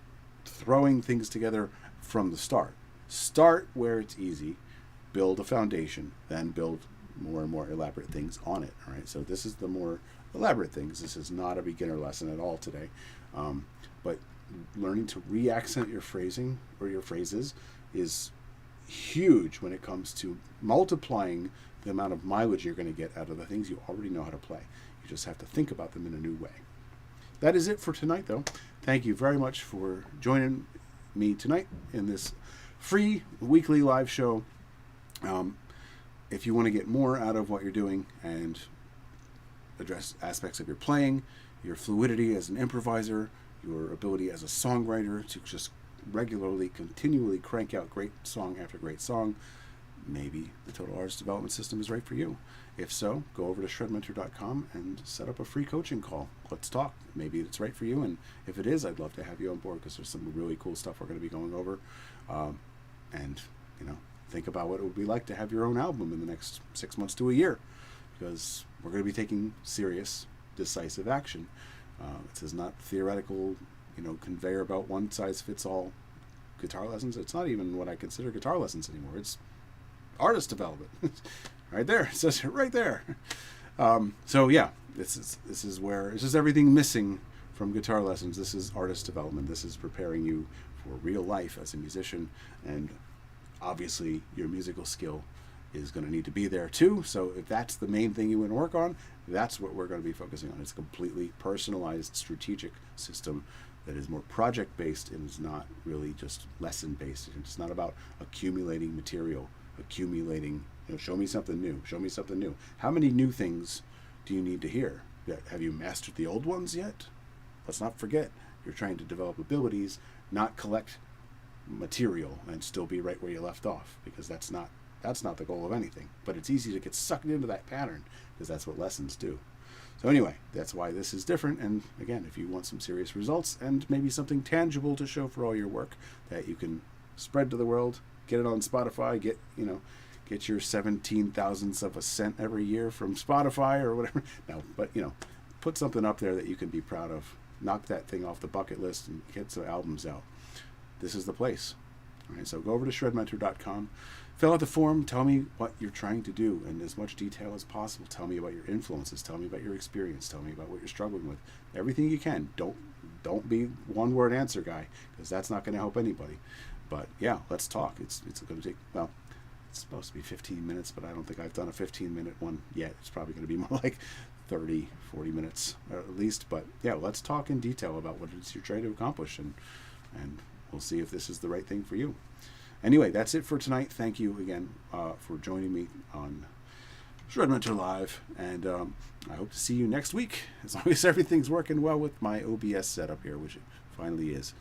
throwing things together from the start. Start where it's easy, build a foundation, then build more and more elaborate things on it. All right. So this is the more elaborate things. This is not a beginner lesson at all today, but learning to re-accent your phrasing or your phrases is huge when it comes to multiplying the amount of mileage you're going to get out of the things you already know how to play. You just have to think about them in a new way. That is it for tonight, though. Thank you very much for joining me tonight in this free weekly live show. If you want to get more out of what you're doing and address aspects of your playing, your fluidity as an improviser, your ability as a songwriter to just regularly, continually crank out great song after great song, maybe the Total Artist Development System is right for you. If so, go over to ShredMentor.com and set up a free coaching call. Let's talk. Maybe it's right for you, and if it is, I'd love to have you on board, because there's some really cool stuff we're going to be going over. And, think about what it would be like to have your own album in the next 6 months to a year, because we're going to be taking serious, decisive action. This is not theoretical, conveyor belt, one-size-fits-all guitar lessons. It's not even what I consider guitar lessons anymore. It's artist development. Right there. It says it right there. So yeah, this is everything missing from guitar lessons. This is artist development. This is preparing you for real life as a musician, and obviously your musical skill is going to need to be there too. So if that's the main thing you want to work on, that's what we're going to be focusing on. It's a completely personalized, strategic system that is more project-based and is not really just lesson-based. It's not about accumulating material, show me something new, show me something new. How many new things do you need to hear? Have you mastered the old ones yet? Let's not forget, you're trying to develop abilities, not collect material and still be right where you left off, because that's not the goal of anything. But it's easy to get sucked into that pattern, because that's what lessons do. So anyway, that's why this is different. And again, if you want some serious results and maybe something tangible to show for all your work that you can spread to the world, get it on Spotify, get your 17 thousandths of a cent every year from Spotify or whatever. No, but put something up there that you can be proud of. Knock that thing off the bucket list and get some albums out. This is the place. All right, so go over to ShredMentor.com, fill out the form, tell me what you're trying to do in as much detail as possible. Tell me about your influences, tell me about your experience, tell me about what you're struggling with. Everything you can. Don't be one-word answer guy, because that's not going to help anybody. But yeah, let's talk. It's going to take, it's supposed to be 15 minutes, but I don't think I've done a 15-minute one yet. It's probably going to be more like 30, 40 minutes at least. But yeah, let's talk in detail about what it is you're trying to accomplish, and we'll see if this is the right thing for you. Anyway, that's it for tonight. Thank you again for joining me on ShredMentor Live, and I hope to see you next week, as long as everything's working well with my OBS setup here, which it finally is.